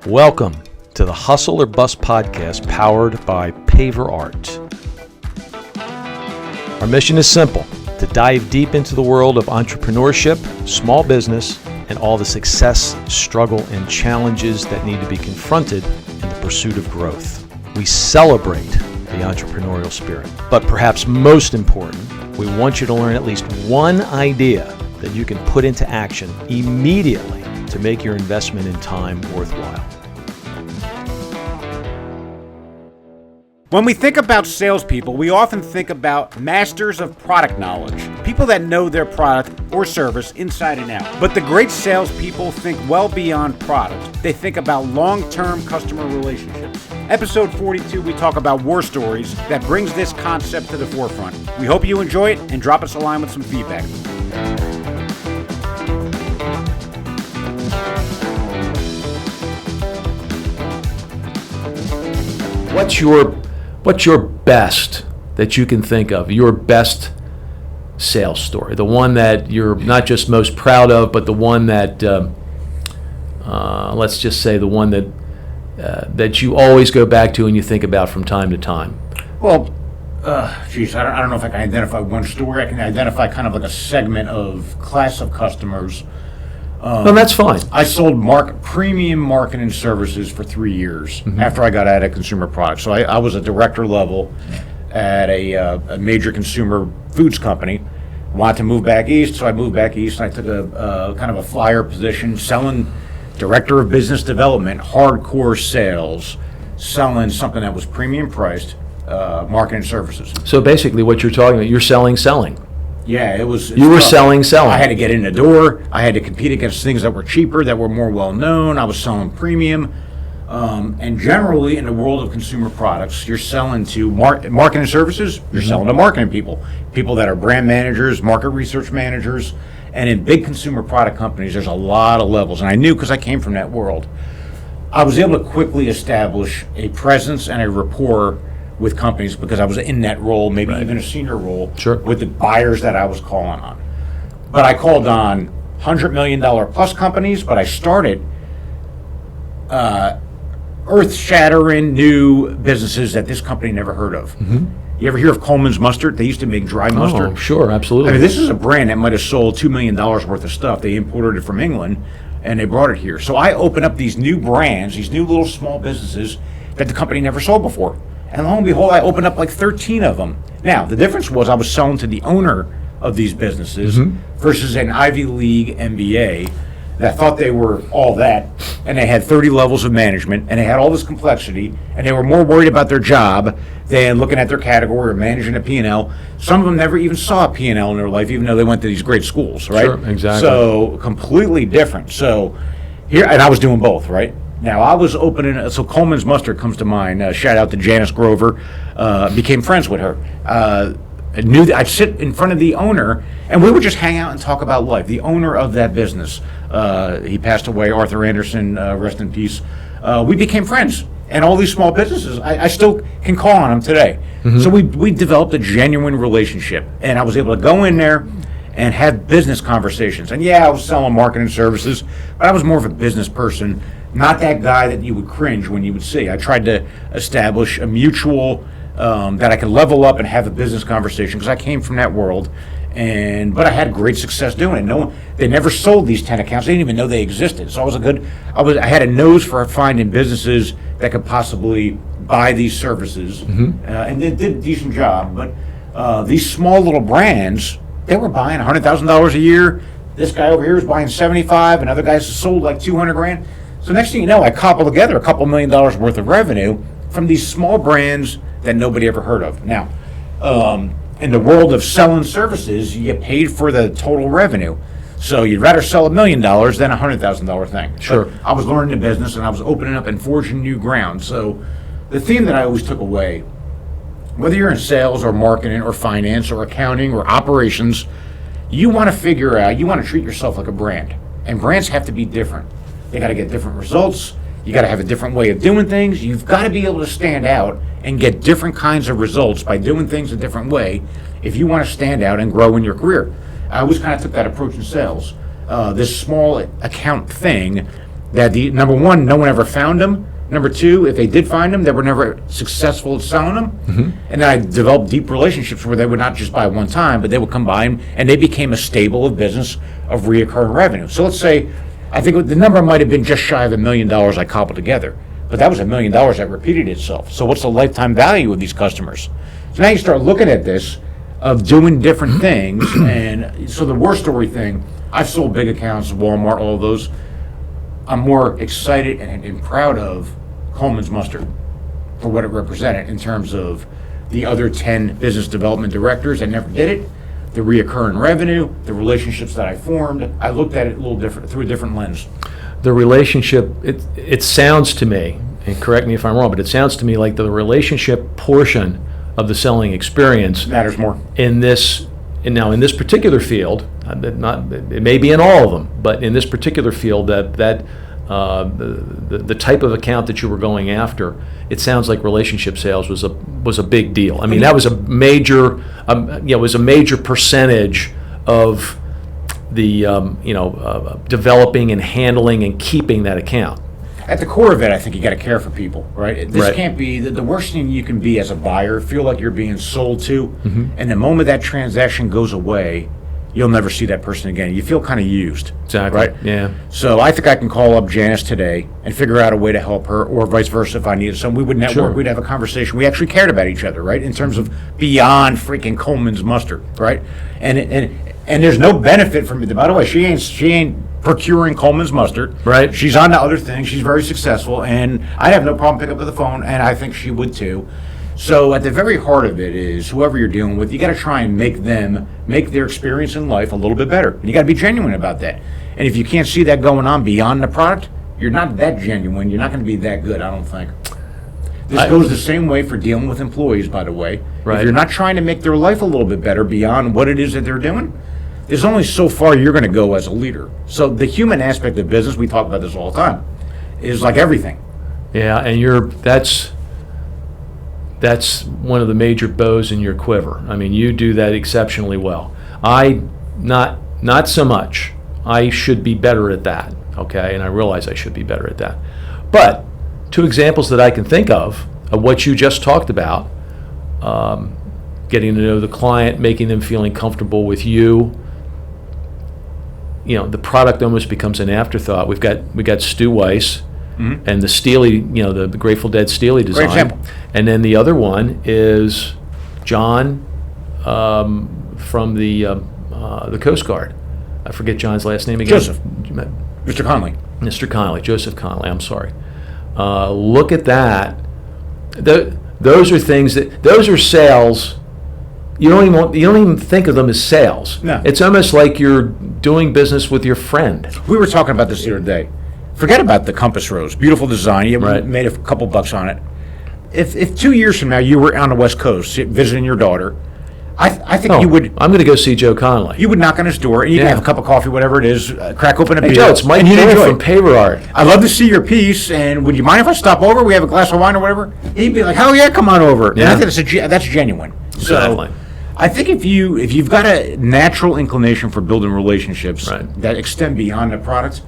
Welcome to the Hustle or Bust podcast powered by Paverart. Our mission is simple: to dive deep into the world of entrepreneurship, small business, and all the success, struggle, and challenges that need to be confronted in the pursuit of growth. We celebrate the entrepreneurial spirit, but perhaps most important, we want you to learn at least one idea that you can put into action immediately to make your investment in time worthwhile. When we think about salespeople, we often think about masters of product knowledge, people that know their product or service inside and out. But the great salespeople think well beyond product. They think about long-term customer relationships. Episode 42, we talk about war stories that brings this concept to the forefront. We hope you enjoy it and drop us a line with some feedback. What's your best that you can think of, your best sales story, the one that you're not just most proud of, but the one that, let's just say the one that you always go back to and you think about from time to time? Well, I don't know if I can identify one story. I can identify kind of like a segment of class of customers. No, that's fine. I sold premium marketing services for 3 years after I got out of consumer products. So I was a director level at a major consumer foods company. Wanted to move back east, so I moved back east and I took a kind of a flyer position selling director of business development, hardcore sales, selling something that was premium priced, marketing services. So basically what you're talking about, you're selling. Yeah, it was. You were selling. I had to get in the door. I had to compete against things that were cheaper, that were more well known. I was selling premium. And generally, in the world of consumer products, you're selling to marketing services. You're selling to marketing people that are brand managers, market research managers. And in big consumer product companies, there's a lot of levels. And I knew, because I came from that world, I was able to quickly establish a presence and a rapport with companies because I was in that role, maybe even a senior role, with the buyers that I was calling on. But I called on $100 million plus companies, but I started earth-shattering new businesses that this company never heard of. You ever hear of Coleman's Mustard? They used to make dry mustard. Oh, sure, absolutely. I mean, this is a brand that might have sold $2 million worth of stuff. They imported it from England, and they brought it here. So I opened up these new brands, these new little small businesses that the company never sold before. And lo and behold, I opened up like 13 of them. Now, the difference was I was selling to the owner of these businesses versus an Ivy League MBA that thought they were all that, and they had 30 levels of management, and they had all this complexity, and they were more worried about their job than looking at their category or managing a P&L. Some of them never even saw a P&L in their life, even though they went to these great schools, right? Sure, exactly. So, completely different. So, here, and I was doing both, right? Now, I was opening, so Coleman's Mustard comes to mind. Shout out to Janice Grover. Became friends with her. I knew that I'd sit in front of the owner, and we would just hang out and talk about life. The owner of that business, he passed away, Arthur Anderson, rest in peace. We became friends, and all these small businesses, I still can call on them today. So we developed a genuine relationship, and I was able to go in there and have business conversations. And yeah, I was selling marketing services, but I was more of a business person, not that guy that you would cringe when you would see. I tried to establish a mutual, that I could level up and have a business conversation, because I came from that world, but I had great success doing it. They never sold these 10 accounts. They didn't even know they existed. So I had a nose for finding businesses that could possibly buy these services, and they did a decent job. But these small little brands, they were buying $100,000 a year. This guy over here is buying 75, and other guys sold like 200 grand. So next thing you know, I cobbled together a couple $1 million worth of revenue from these small brands that nobody ever heard of. Now, in the world of selling services, you get paid for the total revenue. So you'd rather sell $1 million than a $100,000 thing. Sure. But I was learning the business, and I was opening up and forging new ground. So the theme that I always took away, whether you're in sales or marketing or finance or accounting or operations, you want to figure out, you want to treat yourself like a brand. And brands have to be different. They got to get different results. You got to have a different way of doing things. You've got to be able to stand out and get different kinds of results by doing things a different way if you want to stand out and grow in your career. I always kind of took that approach in sales. This small account thing that the number one, no one ever found them. Number two, if they did find them, they were never successful at selling them. And then I developed deep relationships where they would not just buy one time, but they would come by and they became a stable of business of reoccurring revenue. So let's say, I think the number might have been just shy of $1 million I cobbled together, but that was $1 million that repeated itself. So what's the lifetime value of these customers? So now you start looking at this of doing different things. And so the war story thing, I've sold big accounts, Walmart, all of those. I'm more excited and proud of Coleman's Mustard for what it represented in terms of the other 10 business development directors that never did it, the reoccurring revenue, the relationships that I formed. I looked at it a little different, through a different lens. The relationship, it sounds to me, and correct me if I'm wrong, but it sounds to me like the relationship portion of the selling experience Matters more. in this particular field, it may be in all of them, but in this particular field, the type of account that you were going after, it sounds like relationship sales was a big deal. I mean, that was a major percentage of the developing and handling and keeping that account. At the core of it, I think you got to care for people, right? This Right. can't be the worst thing you can be as a buyer. Feel like you're being sold to, and the moment that transaction goes away, you'll never see that person again. You feel kind of used, Exactly. right? Yeah. So I think I can call up Janice today and figure out a way to help her, or vice versa if I needed some. We would network. Sure. We'd have a conversation. We actually cared about each other, right? In terms of beyond freaking Coleman's Mustard, right? And there's no benefit from it. By the way, she ain't procuring Coleman's Mustard. Right. She's on to other things. She's very successful, and I have no problem picking up the phone, and I think she would too. So at the very heart of it is whoever you're dealing with, you got to try and make their experience in life a little bit better. And you got to be genuine about that. And if you can't see that going on beyond the product, you're not that genuine. You're not going to be that good, I don't think. This goes the same way for dealing with employees, by the way. Right. If you're not trying to make their life a little bit better beyond what it is that they're doing, there's only so far you're going to go as a leader. So the human aspect of business, we talk about this all the time, is like everything. Yeah, and that's one of the major bows in your quiver. I mean, you do that exceptionally well. Not so much. I should be better at that, okay? And I realize I should be better at that. But two examples that I can think of what you just talked about, getting to know the client, making them feeling comfortable with you. You know, the product almost becomes an afterthought. We got Stu Weiss. And the Steely, the Grateful Dead Steely design. Great example. And then the other one is John from the Coast Guard. I forget John's last name again. Joseph. Mr. Conley. Mr. Conley, Joseph Conley. I'm sorry. Look at that. Those are things those are sales. You don't even think of them as sales. No. It's almost like you're doing business with your friend. We were talking about this the other day. Forget about the Compass Rose. Beautiful design. You Right. made a couple bucks on it. If 2 years from now you were on the West Coast visiting your daughter, I think you would. I'm going to go see Joe Conley. You would knock on his door and you can Yeah. have a cup of coffee, whatever it is, crack open a beer. Hey Joe, it's Mike and you'd Doyle enjoy from it. Paverart. I'd love to see your piece, and would you mind if I stop over? We have a glass of wine or whatever. He'd be like, "Hell yeah, come on over." And Yeah. I think that's genuine. Exactly. So, I think if you've got a natural inclination for building relationships Right. that extend beyond the product,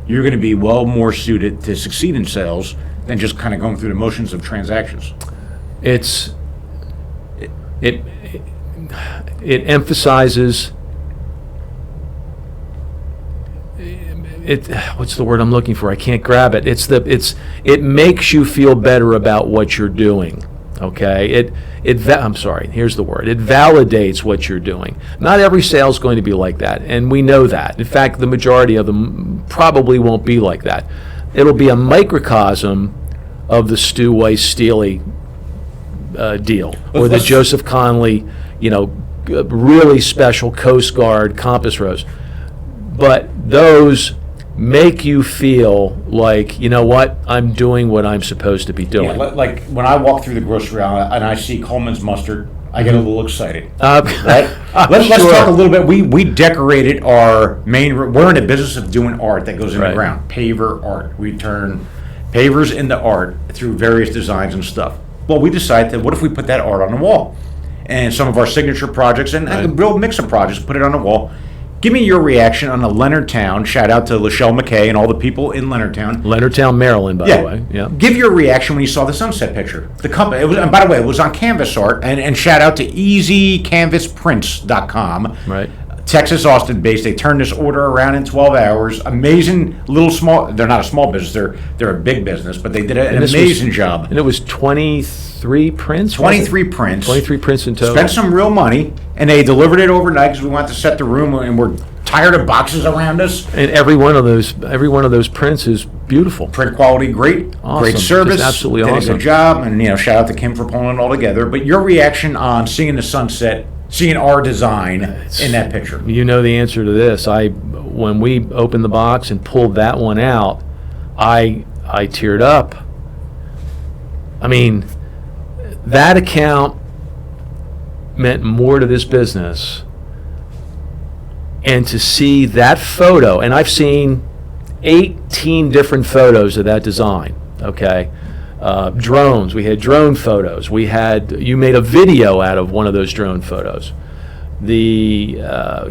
you're going to be well more suited to succeed in sales than just kind of going through the motions of transactions. It emphasizes what's the word I'm looking for? I can't grab it. It makes you feel better about what you're doing. Okay? I'm sorry, here's the word. It validates what you're doing. Not every sale is going to be like that, and we know that. In fact, the majority of them probably won't be like that. It'll be a microcosm of the Stu Weiss Steely deal, or the Let's- Joseph Conley, really special Coast Guard Compass Rose. But those make you feel like, you know what, I'm doing what I'm supposed to be doing. Yeah, like when I walk through the grocery aisle and I see Coleman's Mustard, I get a little excited. Right? Let's Sure. talk a little bit. We decorated our main room. We're in the business of doing art that goes in Right. the ground. Paver art. We turn pavers into art through various designs and stuff. Well, we decided that what if we put that art on the wall? And some of our signature projects and a real mix of projects, put it on the wall. Give me your reaction on the Leonardtown. Shout out to Lachelle McKay and all the people in Leonardtown. Leonardtown, Maryland, by the way. Yeah. Give your reaction when you saw the sunset picture. The company, it was, and by the way, it was on Canvas Art, and shout out to easycanvasprints.com. Right. Texas, Austin based. They turned this order around in 12 hours. Amazing little small. They're not a small business. They're a big business, but they did an amazing job. And it was 23 prints. 23 prints. 23 prints in total. Spent some real money, and they delivered it overnight because we wanted to set the room, and we're tired of boxes around us. And every one of those prints is beautiful. Print quality, great, Awesome. great service, Just absolutely did awesome. a good job, and shout out to Kim for pulling it all together. But your reaction on seeing the sunset, seeing our design in that picture. You know the answer to this. When we opened the box and pulled that one out, I teared up. I mean, that account meant more to this business. And to see that photo, and I've seen 18 different photos of that design, okay? Drones, we had drone photos. You made a video out of one of those drone photos. I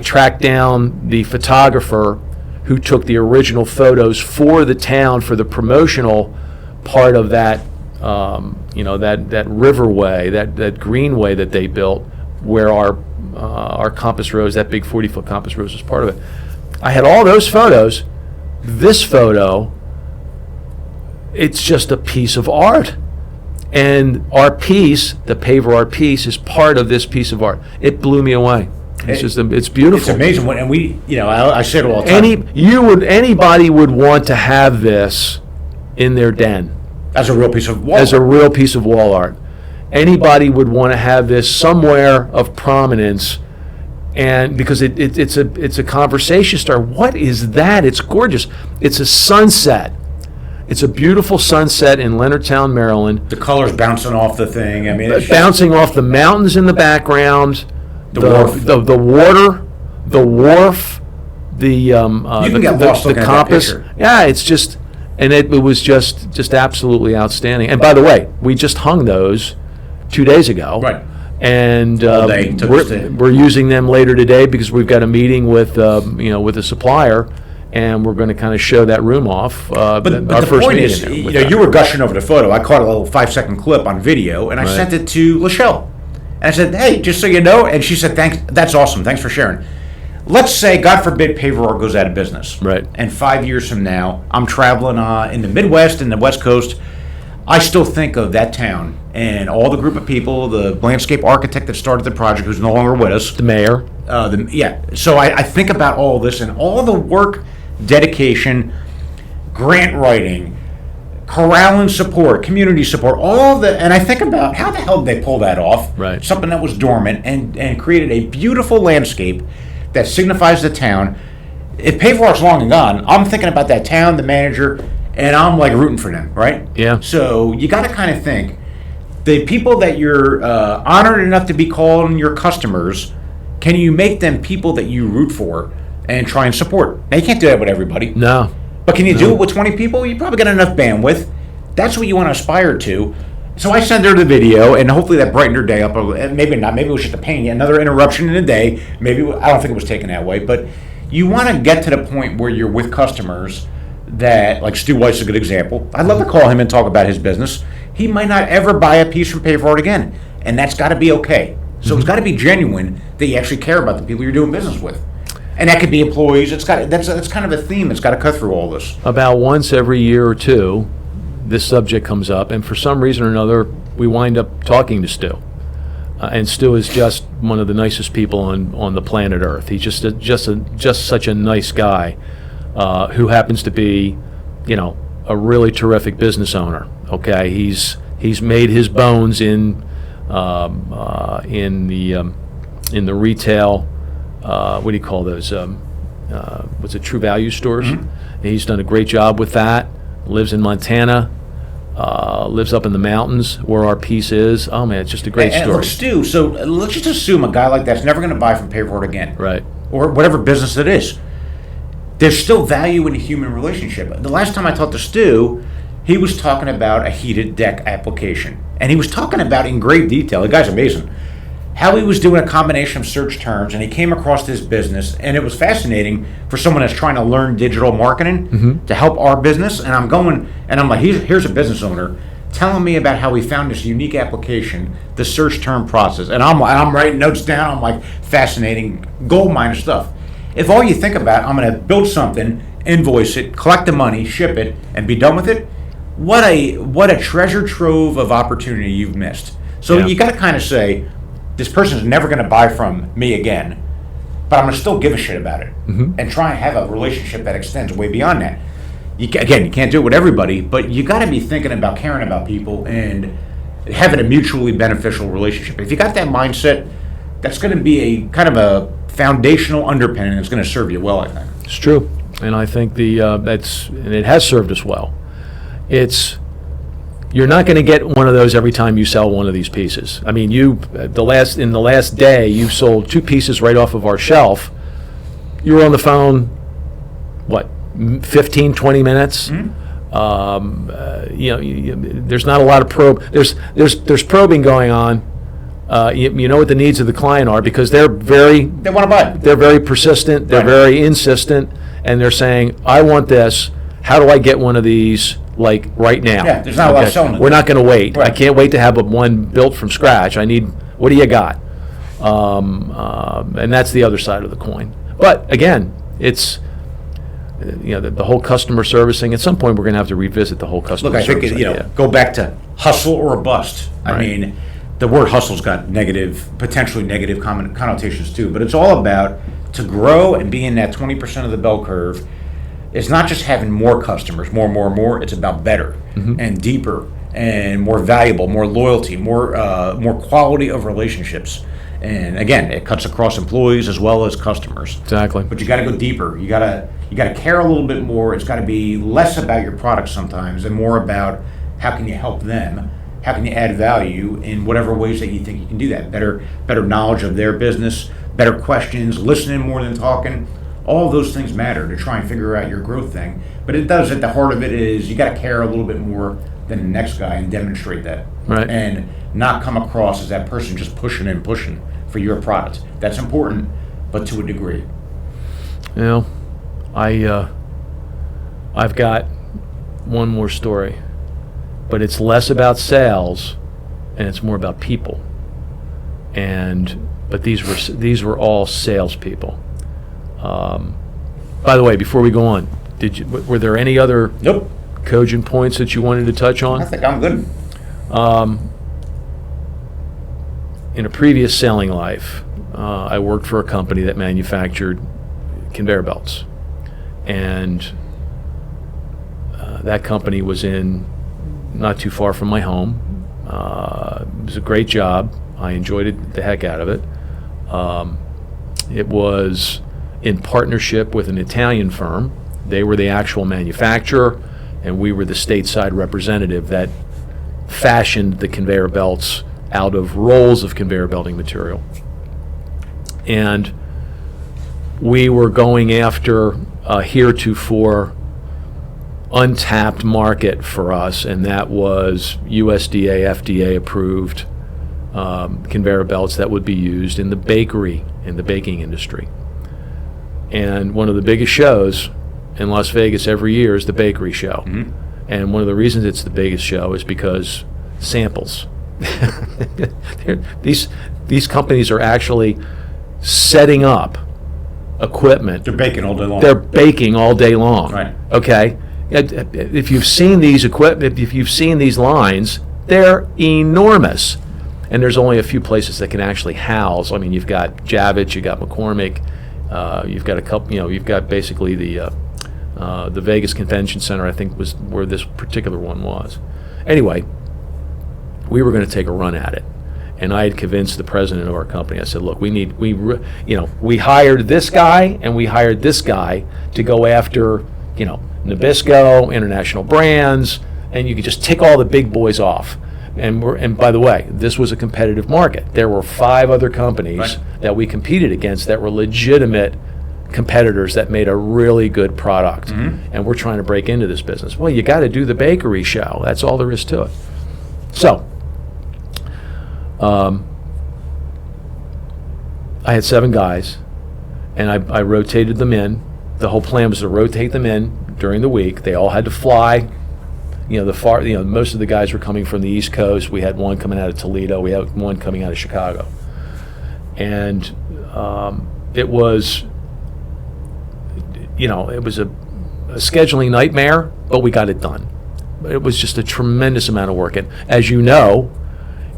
tracked down the photographer who took the original photos for the town for the promotional part of that, that riverway, that greenway that they built, where our compass rose, that big 40-foot compass rose was part of it. I had all those photos. This photo, it's just a piece of art. And our piece, the Paverart piece, is part of this piece of art. It blew me away. It's beautiful. It's amazing. And I say it all the time. Anybody would want to have this in their den. As a real piece of wall. As a real piece of wall art. Anybody would want to have this somewhere of prominence, and because it's a conversation starter. What is that? It's gorgeous. It's a sunset. It's a beautiful sunset in Leonardtown, Maryland. The colors bouncing off the thing. I mean, it's bouncing off the mountains in the background, the wharf. the water, the wharf, the compass. Yeah, it's just, and it was just absolutely outstanding. And by the way, we just hung those 2 days ago. Right. And we're we're using them later today because we've got a meeting with a supplier. And we're going to kind of show that room off. But the point is, you were gushing over the photo. I caught a little 5-second clip on video, and I sent it to Lachelle. And I said, hey, just so you know, and she said, thanks, that's awesome, thanks for sharing. Let's say, God forbid, Paverart goes out of business. Right. And 5 years from now, I'm traveling in the Midwest and the West Coast. I still think of that town and all the group of people, the landscape architect that started the project, who's no longer with us. The mayor. So I think about all this and all the work, dedication, grant writing, corralling support, community support, and I think about how the hell did they pull that off? Right. Something that was dormant and created a beautiful landscape that signifies the town. If Paverart's long and gone, I'm thinking about that town, the manager, and I'm like rooting for them, right? Yeah. So you got to kind of think, the people that you're honored enough to be calling your customers, can you make them people that you root for and try and support? Now, you can't do that with everybody. No. But can you do it with 20 people? You probably got enough bandwidth. That's what you want to aspire to. So I sent her the video, and hopefully that brightened her day up. Maybe not. Maybe it was just a pain. Another interruption in the day. Maybe, I don't think it was taken that way. But you want to get to the point where you're with customers that, like Stu White's a good example. I'd love to call him and talk about his business. He might not ever buy a piece from Paverart again, and that's got to be okay. So it's got to be genuine that you actually care about the people you're doing business with. And that could be employees. That's kind of a theme that's got to cut through all this. About once every year or two, this subject comes up, and for some reason or another, we wind up talking to Stu. And Stu is just one of the nicest people on the planet Earth. He's just such a nice guy who happens to be, a really terrific business owner. Okay, he's made his bones in the retail. What do you call those? What's it? True Value stores. Mm-hmm. He's done a great job with that. Lives in Montana. Lives up in the mountains where our piece is. Oh man, it's just a great story. Look, Stu, so let's just assume a guy like that's never going to buy from Paverart again. Right. Or whatever business it is. There's still value in a human relationship. The last time I talked to Stu, he was talking about a heated deck application. And he was talking about in great detail, the guy's amazing, how he was doing a combination of search terms, and he came across this business, and it was fascinating for someone that's trying to learn digital marketing to help our business. And I'm going, and I'm like, here's a business owner telling me about how he found this unique application, the search term process. And I'm writing notes down. I'm like, fascinating, gold mine of stuff. If all you think about, I'm going to build something, invoice it, collect the money, ship it, and be done with it, what a treasure trove of opportunity you've missed. So you got to kind of say, this person's never going to buy from me again, but I'm going to still give a shit about it and try and have a relationship that extends way beyond that. You can't do it with everybody, but you got to be thinking about caring about people and having a mutually beneficial relationship. If you got that mindset, that's going to be a kind of a foundational underpinning that's going to serve you well, I think. It's true, and I think and it has served us well. You're not going to get one of those every time you sell one of these pieces. I mean, in the last day, you sold 2 pieces right off of our shelf. You were on the phone, 15, 20 minutes? There's not a lot of there's probing going on. You know what the needs of the client are, because they want to buy. They're very persistent. They're very insistent, and they're saying, "I want this. How do I get one of these?" Like right now. Yeah, there's not a lot of selling. We're not going to wait. Right. I can't wait to have one built from scratch. What do you got? And that's the other side of the coin. But again, it's the whole customer servicing. At some point, we're going to have to revisit the whole customer servicing. Look, I think go back to hustle or bust. I mean, the word hustle's got potentially negative connotations too. But it's all about, to grow and be in that 20% of the bell curve. It's not just having more customers, more. It's about better and deeper and more valuable, more loyalty, more quality of relationships. And again, it cuts across employees as well as customers. Exactly. But you got to go deeper. You got to care a little bit more. It's got to be less about your product sometimes and more about how can you help them. How can you add value in whatever ways that you think you can do that? Better knowledge of their business, better questions, listening more than talking. All of those things matter to try and figure out your growth thing. But it does, at the heart of it is, you got to care a little bit more than the next guy and demonstrate that. Right. And not come across as that person just pushing for your product. That's important, but to a degree. I've got one more story, but it's less about sales and it's more about people. But these were all salespeople. By the way, before we go on, were there any other cogent points that you wanted to touch on? I think I'm good. In a previous selling life, I worked for a company that manufactured conveyor belts, and that company was not too far from my home. It was a great job. I enjoyed the heck out of it. It was in partnership with an Italian firm. They were the actual manufacturer, and we were the stateside representative that fashioned the conveyor belts out of rolls of conveyor belting material. And we were going after a heretofore untapped market for us, and that was USDA, FDA approved conveyor belts that would be used in the baking industry. And one of the biggest shows in Las Vegas every year is the bakery show. And one of the reasons it's the biggest show is because samples. These companies are actually setting up equipment. They're baking all day long. They're baking all day long. Right. Okay. If you've seen these if you've seen these lines, they're enormous. And there's only a few places that can actually house. I mean, you've got Javits, you've got McCormick, you've got a couple. You've got basically the Vegas Convention Center, I think, was where this particular one was. Anyway, we were going to take a run at it, and I had convinced the president of our company. I said, "Look, we hired this guy and we hired this guy to go after, Nabisco, International Brands, and you could just tick all the big boys off." And by the way, this was a competitive market. There were 5 other companies that we competed against that were legitimate competitors that made a really good product. And we're trying to break into this business. Well, you got to do the bakery show. That's all there is to it. So, I had 7 guys, and I rotated them in. The whole plan was to rotate them in during the week. They all had to fly. Most of the guys were coming from the East Coast. We had one coming out of Toledo. We had one coming out of Chicago. And it was, it was a scheduling nightmare, but we got it done. It was just a tremendous amount of work. And as you know,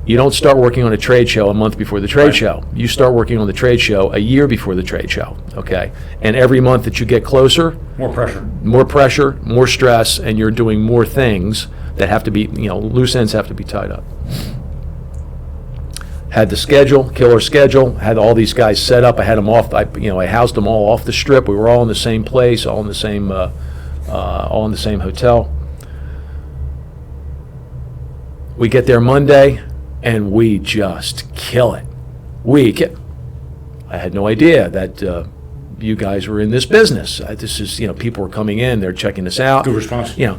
you don't start working on a trade show a month before the trade show. You start working on the trade show a year before the trade show, okay? And every month that you get closer, More pressure. more stress, and you're doing more things that have to be, loose ends have to be tied up. Had the schedule, killer schedule, had all these guys set up. I had them off, I housed them all off the strip. We were all in the same place, all in the same hotel. We get there Monday, and we just kill it. I had no idea that you guys were in this business. This is, people were coming in, they're checking us out. Good response. You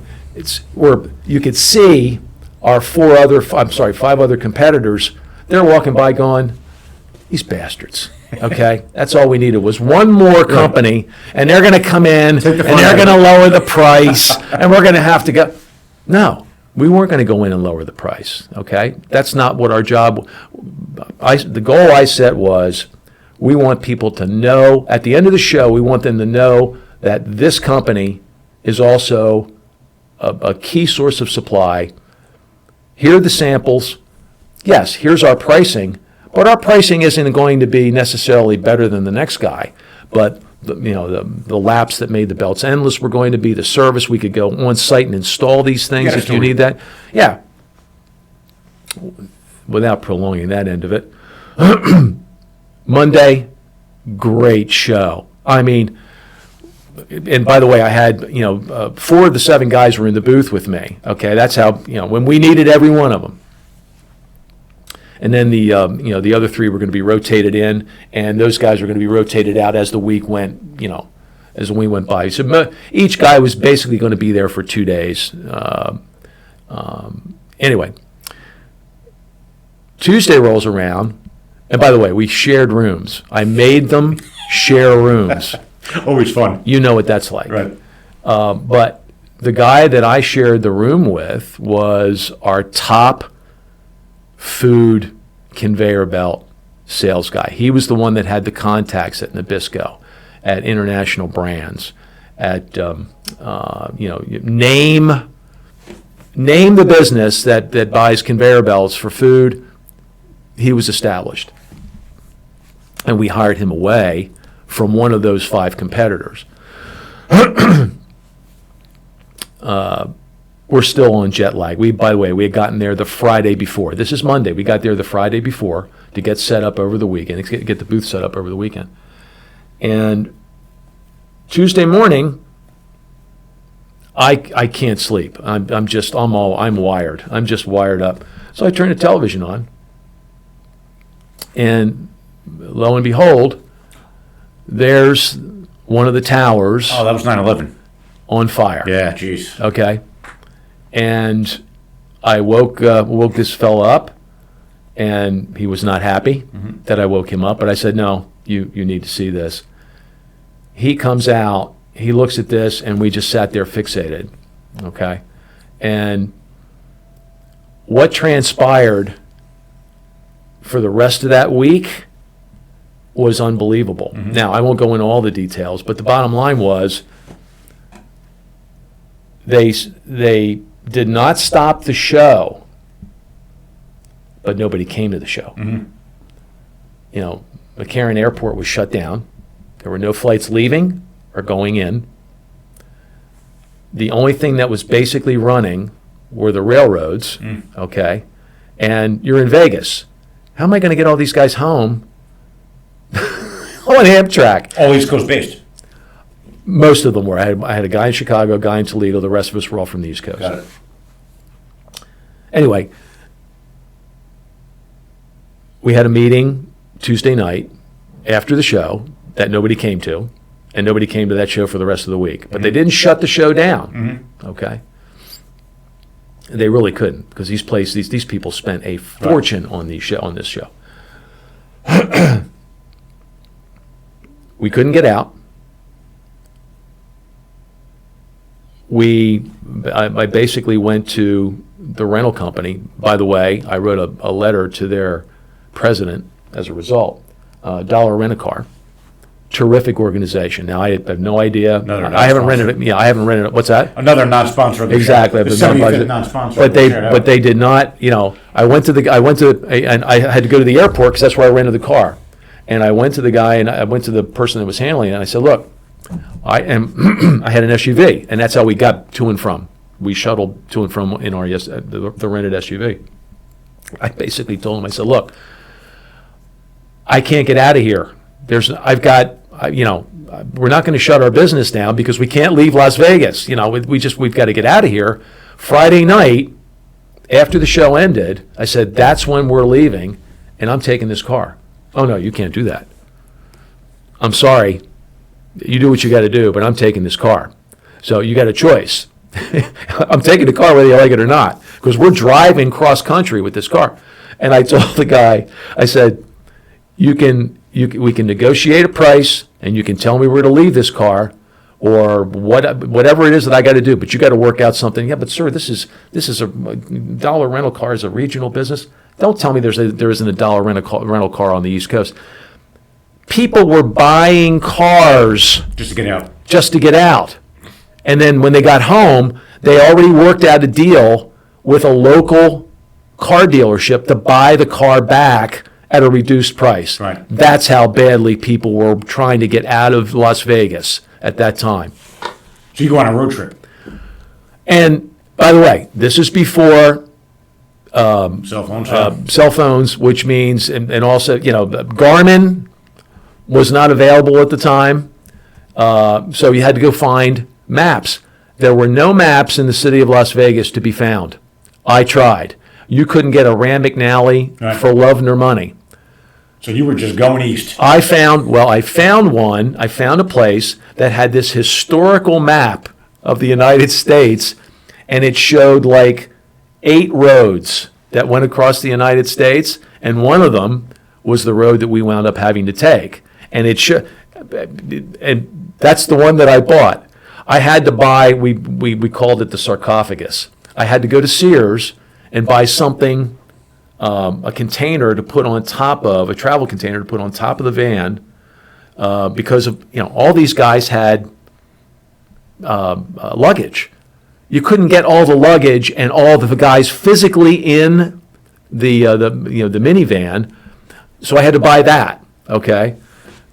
could see our 5 other competitors. They're walking by going, these bastards. Okay, that's all we needed was one more company, and they're going to come in, and they're going to lower the price, and we're going to have to go. No. We weren't going to go in and lower the price, okay? That's not what our job. The goal I set was, we want people to know, at the end of the show, we want them to know that this company is also a key source of supply. Here are the samples. Yes, here's our pricing, but our pricing isn't going to be necessarily better than the next guy, but the laps that made the belts endless were going to be the service. We could go on site and install these things if you need that. Yeah. Without prolonging that end of it. Monday, great show. I mean, and by the way, I had, 4 of the 7 guys were in the booth with me. Okay, that's how, when we needed every one of them. And then the other 3 were going to be rotated in, and those guys were going to be rotated out as the week went, as the week went by. So each guy was basically going to be there for 2 days. Anyway, Tuesday rolls around, and by the way, we shared rooms. I made them share rooms. Always fun. You know what that's like. Right. But the guy that I shared the room with was our top food conveyor belt sales guy. He was the one that had the contacts at Nabisco, at international brands, at name the business that buys conveyor belts for food. He was established, and we hired him away from one of those 5 competitors. We're still on jet lag. By the way, we had gotten there the Friday before. This is Monday. We got there the Friday before to get set up over the weekend, get the booth set up over the weekend. And Tuesday morning, I can't sleep. I'm wired. I'm just wired up. So I turn the television on, and lo and behold, there's one of the towers. Oh, that was 9/11. On fire. Yeah, jeez. Okay. And I woke this fella up, and he was not happy that I woke him up. But I said, no, you need to see this. He comes out, he looks at this, and we just sat there fixated. Okay. And what transpired for the rest of that week was unbelievable. Now, I won't go into all the details, but the bottom line was they did not stop the show, but nobody came to the show. McCarran Airport was shut down. There were no flights leaving or going in. The only thing that was basically running were the railroads, okay? And you're in Vegas. How am I going to get all these guys home on Amtrak? All East Coast based. Most of them were. I had a guy in Chicago, a guy in Toledo. The rest of us were all from the East Coast. Got it. Anyway, we had a meeting Tuesday night after the show that nobody came to, and nobody came to that show for the rest of the week. But they didn't shut the show down, okay? They really couldn't, because these people spent a fortune on this show. We couldn't get out. I basically went to the rental company. By the way, I wrote a letter to their president as a result. Dollar Rent-A-Car. Terrific organization. Now, I have no idea. I haven't rented it. Yeah, I haven't rented it. What's that? Another non-sponsor of the Exactly. show. The 75th non-sponsor. But they did not, I went to and I had to go to the airport because that's where I rented the car. And I went to the guy and I went to the person that was handling it and I said, look, I had an SUV and that's how we got to and from. We shuttled to and from in our the rented SUV. I basically told him, I said, look, I can't get out of here. We're not going to shut our business down because we can't leave Las Vegas. We've got to get out of here. Friday night, after the show ended, I said, that's when we're leaving, and I'm taking this car. Oh, no, you can't do that. I'm sorry. You do what you got to do, but I'm taking this car. So you got a choice. I'm taking the car whether you like it or not because we're driving cross country with this car. And I told the guy, I said, we can negotiate a price and you can tell me where to leave this car or whatever it is that I got to do, but you got to work out something. Yeah, but sir, this is a Dollar Rental Car is a regional business. Don't tell me there isn't a Dollar rental car on the East Coast. People were buying cars just to get out. Just to get out. And then when they got home, they already worked out a deal with a local car dealership to buy the car back at a reduced price. Right. That's how badly people were trying to get out of Las Vegas at that time. So you go on a road trip. And by the way, this is before cell phones, which means, and also, Garmin was not available at the time. So you had to go find maps. There were no maps in the city of Las Vegas to be found. I tried. You couldn't get a Rand McNally for love nor money. So you were just going east. I found one. I found a place that had this historical map of the United States, and it showed like 8 roads that went across the United States, and one of them was the road that we wound up having to take. And and that's the one that I bought. I had to buy, we called it the sarcophagus. I had to go to Sears and buy something, a container to put on top of, a travel container to put on top of the van, because of, all these guys had luggage. You couldn't get all the luggage and all the guys physically in the minivan, so I had to buy that, okay?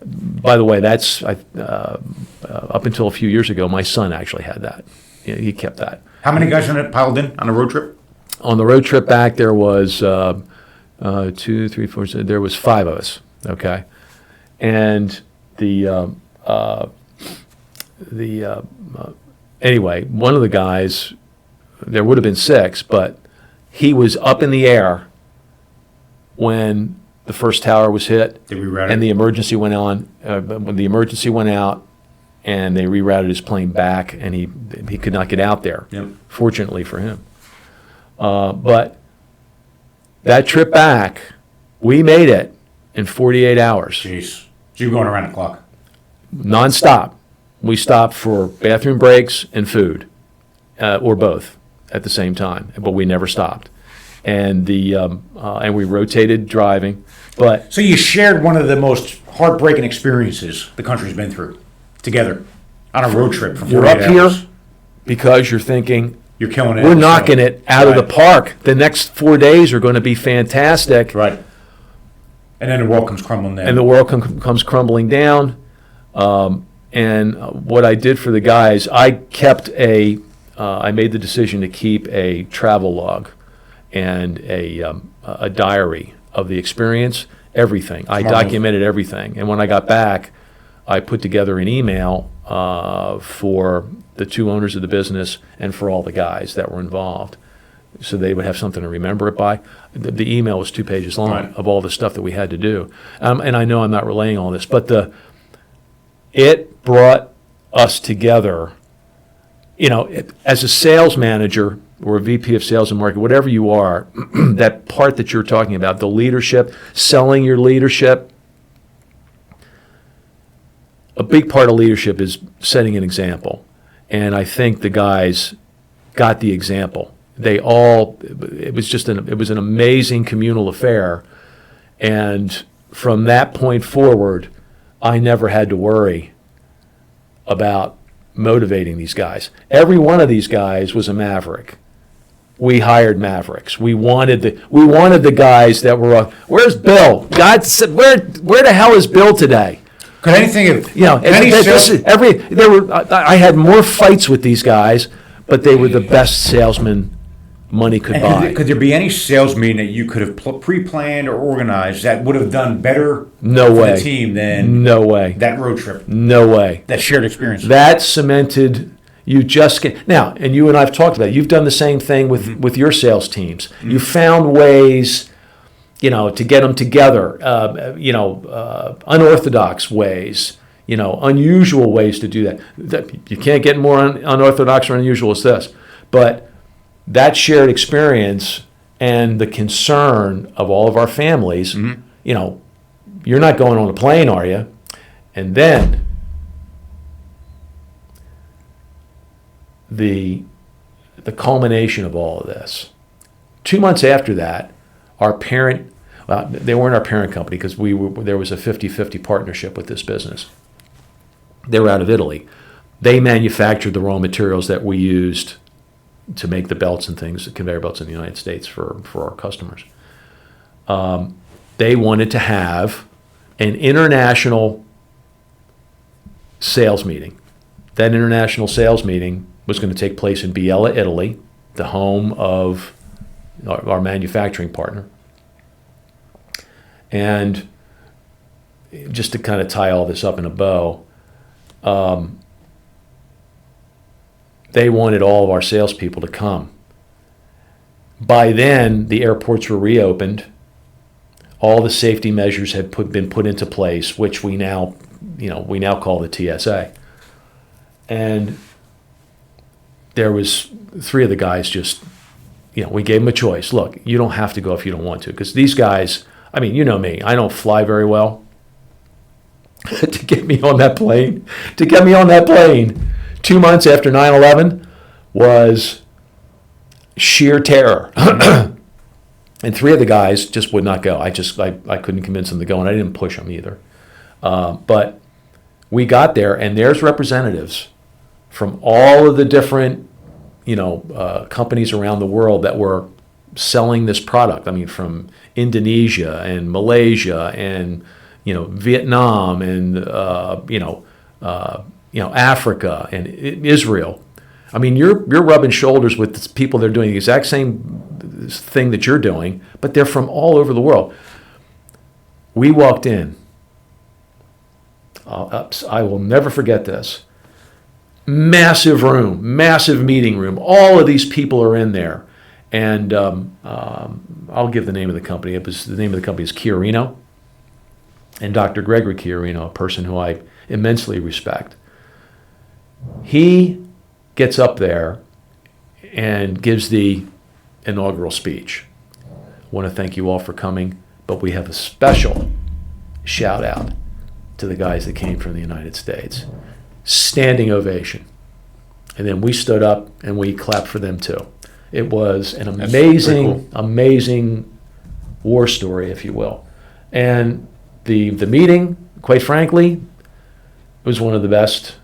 By the way, that's up until a few years ago, my son actually had that. He kept that. How many guys piled in on a road trip? On the road trip back, there was 2, 3, 4, there was 5 of us, okay? And anyway, one of the guys, there would have been 6, but he was up in the air when the first tower was hit, and the emergency went on. When the emergency went out, and they rerouted his plane back, and he could not get out there. Yep. Fortunately for him, but that trip back, we made it in 48 hours. Jeez, so you're going around the clock, nonstop. We stopped for bathroom breaks and food, or both at the same time, but we never stopped. And and we rotated driving. But so you shared one of the most heartbreaking experiences the country's been through together on a road trip for 48 you're up hours. here because you're thinking you're killing it. We're knocking it out of the park. The next 4 days are going to be fantastic. Right. And then the world comes crumbling down. And the world comes crumbling down. And what I did for the guys, I made the decision to keep a travel log and a diary of the experience, everything. I documented everything. And when I got back, I put together an email for the 2 owners of the business and for all the guys that were involved, so they would have something to remember it by. The email was 2 pages long of all the stuff that we had to do. And I know I'm not relaying all this, but it brought us together. As a sales manager or a VP of sales and marketing, whatever you are, that part that you're talking about, the leadership, selling your leadership, a big part of leadership is setting an example. And I think the guys got the example. It was an amazing communal affair. And from that point forward, I never had to worry about motivating these guys. Every one of these guys was a maverick. We hired mavericks. We wanted the guys that were, where's Bill? God said, where the hell is Bill today? Could anything have, I had more fights with these guys, but they were the best salesmen money could buy. Could there be any sales meeting that you could have pre-planned or organized that would have done better No for way. the team than No way. that road trip, No way. that shared experience? That cemented. You just get now, and you and I've talked about it. You've done the same thing with your sales teams. You found ways, to get them together. Unorthodox ways. Unusual ways to do that. You can't get more unorthodox or unusual as this. But that shared experience and the concern of all of our families. You're not going on a plane, are you? And then the culmination of all of this. 2 months after that, our parent, they weren't our parent company because there was a 50-50 partnership with this business. They were out of Italy. They manufactured the raw materials that we used to make the belts and things, the conveyor belts in the United States for our customers. They wanted to have an international sales meeting. That international sales meeting was going to take place in Biella, Italy, the home of our manufacturing partner. And just to kind of tie all this up in a bow, they wanted all of our salespeople to come. By then, the airports were reopened. All the safety measures had been put into place, which we now call the TSA. And there was 3 of the guys we gave them a choice. Look, you don't have to go if you don't want to, because these guys, you know me, I don't fly very well. To get me on that plane 2 months after 9/11 was sheer terror. And 3 of the guys just would not go. I couldn't convince them to go, and I didn't push them either. But we got there, and there's representatives from all of the different, companies around the world that were selling this product. From Indonesia and Malaysia and Vietnam and Africa and Israel. You're rubbing shoulders with people that are doing the exact same thing that you're doing, but they're from all over the world. We walked in. I will never forget this. Massive room, massive meeting room. All of these people are in there. And I'll give the name of the company. The name of the company is Chiarino. And Dr. Gregory Chiarino, a person who I immensely respect, he gets up there and gives the inaugural speech. I want to thank you all for coming, but we have a special shout out to the guys that came from the United States. Standing ovation. And then we stood up and we clapped for them too. It was an amazing war story, if you will. And the meeting, quite frankly, was one of the best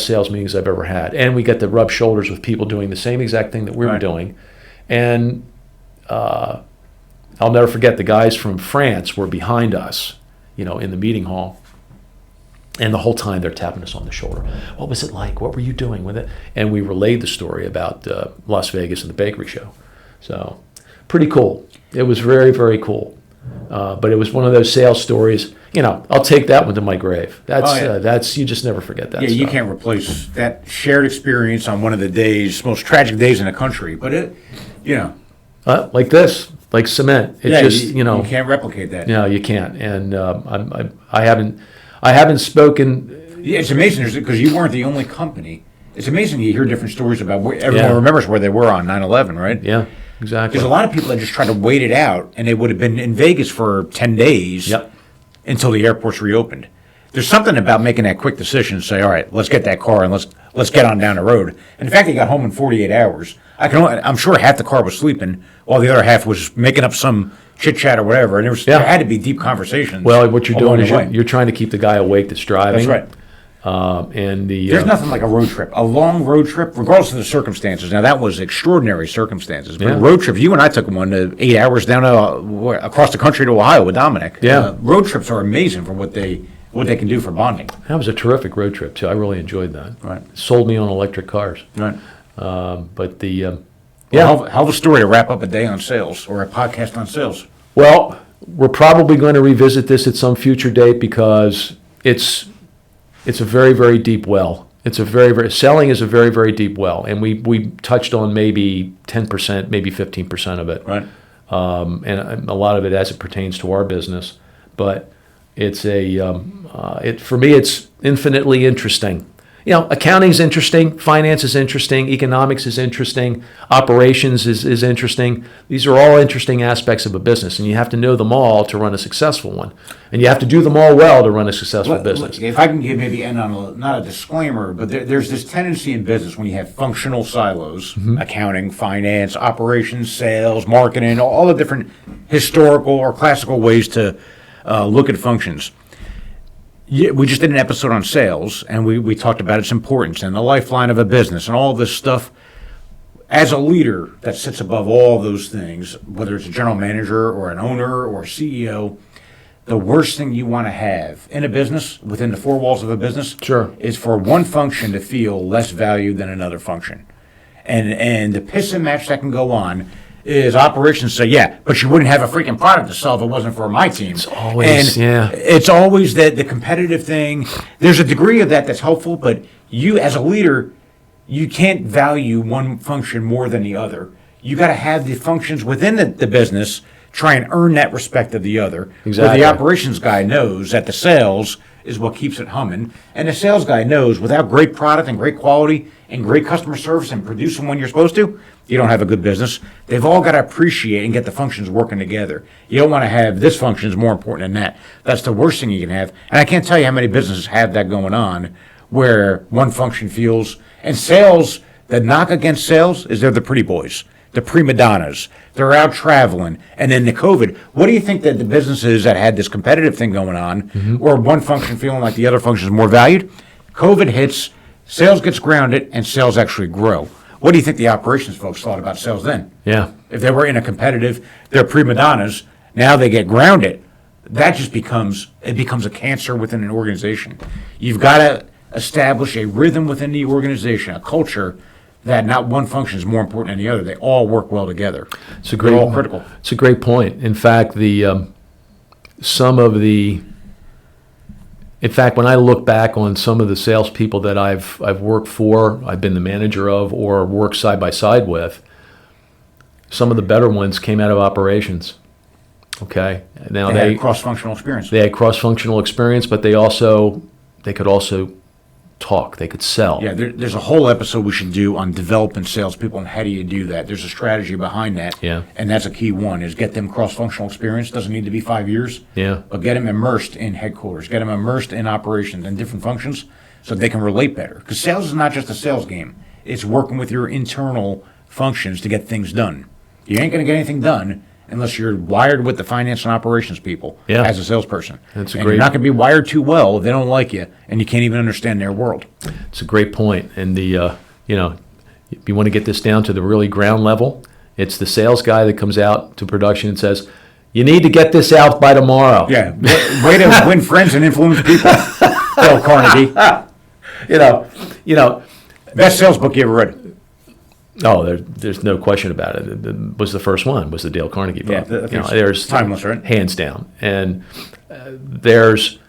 sales meetings I've ever had. And we got to rub shoulders with people doing the same exact thing that we were doing. And I'll never forget, the guys from France were behind us, in the meeting hall. And the whole time they're tapping us on the shoulder. What was it like? What were you doing with it? And we relayed the story about Las Vegas and the bakery show. So pretty cool. It was very, very cool. But it was one of those sales stories. I'll take that one to my grave. That's you just never forget that. Yeah, you can't replace that shared experience on one of the most tragic days in the country. But like this, like cement. You can't replicate that. No, you can't. And I haven't spoken. Yeah, it's amazing because you weren't the only company. It's amazing you hear different stories about where everyone remembers where they were on 9/11, right? Yeah, exactly. There's a lot of people that just try to wait it out, and they would have been in Vegas for 10 days until the airports reopened. there's something about making that quick decision and say, all right, let's get that car and let's get on down the road. And in fact, he got home in 48 hours. I'm sure half the car was sleeping while the other half was making up some chit chat or whatever. And there had to be deep conversations. Well, what you're doing is along the way. you're trying to keep the guy awake that's driving. That's right. There's There's nothing like a road trip, a long road trip, regardless of the circumstances. Now, that was extraordinary circumstances. But Yeah. a road trip, you and I took one 8 hours down across the country to Ohio with Dominic. Yeah. Road trips are amazing for what they can do for bonding. That was a terrific road trip too. I really enjoyed that. Right. Sold me on electric cars. Right. But the Hell of a story to wrap up a day on sales or a podcast on sales. well, we're probably going to revisit this at some future date because it's a very, very deep well. It's a selling is a very, very deep well, and we touched on maybe 10%, maybe 15% of it, Right. and a lot of it as it pertains to our business. But it's for me, it's infinitely interesting. Accounting's interesting, finance is interesting, economics is interesting, operations is interesting. These are all interesting aspects of a business, and you have to know them all to run a successful one. And you have to do them all well to run a successful business. If I can end on not a disclaimer, but there's this tendency in business when you have functional silos, accounting, finance, operations, sales, marketing, all the different historical or classical ways to look at functions. Yeah, we just did an episode on sales, and we talked about its importance and the lifeline of a business and all this stuff. As a leader that sits above all those things, whether it's a general manager or an owner or a CEO, the worst thing you want to have in a business, within the four walls of a business, Sure. is for one function to feel less valued than another function. And the piss and match that can go on is operations say, yeah, but you wouldn't have a freaking product to sell if it wasn't for my team. It's always, yeah. It's always the competitive thing. There's a degree of that that's helpful, but you as a leader, you can't value one function more than the other. You got to have the functions within the business try and earn that respect of the other. Exactly. Where the operations guy knows that the sales is what keeps it humming, and the sales guy knows without great product and great quality and great customer service and producing when you're supposed to, you don't have a good business. They've all got to appreciate and get the functions working together. You don't want to have this function is more important than that. That's the worst thing you can have. And I can't tell you how many businesses have that going on where one function feels, and sales, the knock against sales is they're the pretty boys, the prima donnas. They're out traveling. And then the COVID, what do you think that the businesses that had this competitive thing going on, or one function feeling like the other function is more valued? COVID hits, sales gets grounded, and sales actually grow. What do you think the operations folks thought about sales then? Yeah. If they were in a competitive, they're prima donnas, now they get grounded. That just becomes a cancer within an organization. You've got to establish a rhythm within the organization, a culture that not one function is more important than the other. They all work well together. They're all critical. It's a great point. In fact, when I look back on some of the salespeople that I've worked for, I've been the manager of, or worked side by side with, some of the better ones came out of operations. Okay, now They had cross-functional experience. They had cross-functional experience, but they could also talk. They could sell. Yeah, there's a whole episode we should do on developing salespeople and how do you do that. There's a strategy behind that. Yeah. And that's a key one, is get them cross-functional experience. Doesn't need to be 5 years. Yeah. But get them immersed in headquarters. Get them immersed in operations and different functions so they can relate better. Because sales is not just a sales game. It's working with your internal functions to get things done. You ain't going to get anything done unless you're wired with the finance and operations people as a salesperson. That's you're not going to be wired too well if they don't like you and you can't even understand their world. It's a great point. And if you want to get this down to the really ground level, it's the sales guy that comes out to production and says, "You need to get this out by tomorrow." Yeah, way to win friends and influence people. Dale Carnegie, best sales book you ever read. Oh, there's no question about it. It was the first one, was the Dale Carnegie book. Yeah, there's timeless, right? Hands down. And there's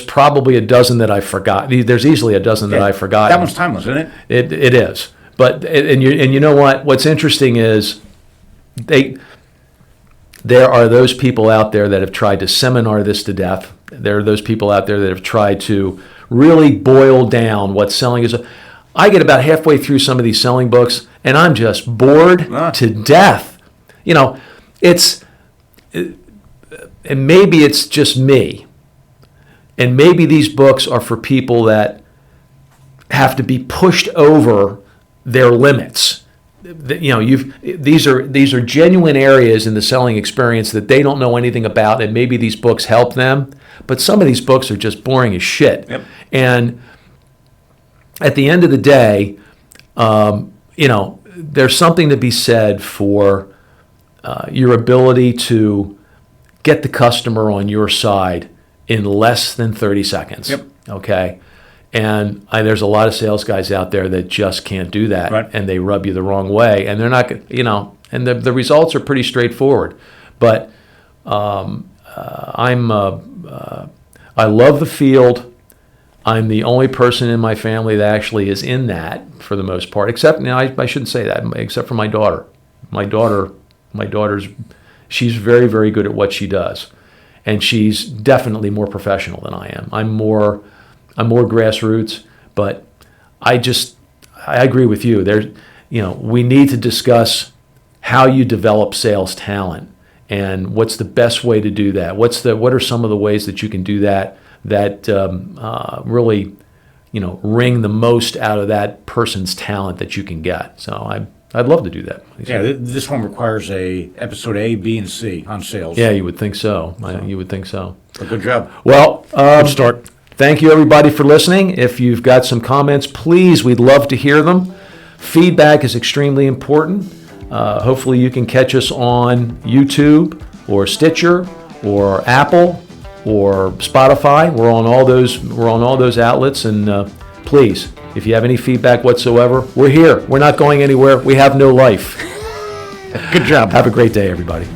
probably a dozen that I forgot. There's easily a dozen that I forgot. That one's timeless, isn't it? It is. But you know what? What's interesting is there are those people out there that have tried to seminar this to death. There are those people out there that have tried to really boil down what selling is. I get about halfway through some of these selling books, and I'm just bored to death. And maybe it's just me, And maybe these books are for people that have to be pushed over their limits. These are genuine areas in the selling experience that they don't know anything about, and maybe these books help them. But some of these books are just boring as shit. Yep. And at the end of the day, there's something to be said for your ability to get the customer on your side in less than 30 seconds. Yep. Okay. And there's a lot of sales guys out there that just can't do that, right. And they rub you the wrong way, and they're not, and the results are pretty straightforward. But I love the field. I'm the only person in my family that actually is in that for the most part, except now I shouldn't say that, except for my daughter. My daughter's, she's very, very good at what she does, and she's definitely more professional than I am. I'm more grassroots, but I agree with you. We need to discuss how you develop sales talent and what's the best way to do that. What are some of the ways that you can do that really, wring the most out of that person's talent that you can get. So I'd love to do that. Yeah, this one requires a episode A, B, and C on sales. Yeah, you would think so. You would think so. But good job. Well, Good start. thank you, everybody, for listening. If you've got some comments, please, we'd love to hear them. Feedback is extremely important. Hopefully you can catch us on YouTube or Stitcher or Apple or Spotify. We're on all those outlets, and please, if you have any feedback whatsoever, we're here. We're not going anywhere. We have no life. Good job. Have a great day, everybody.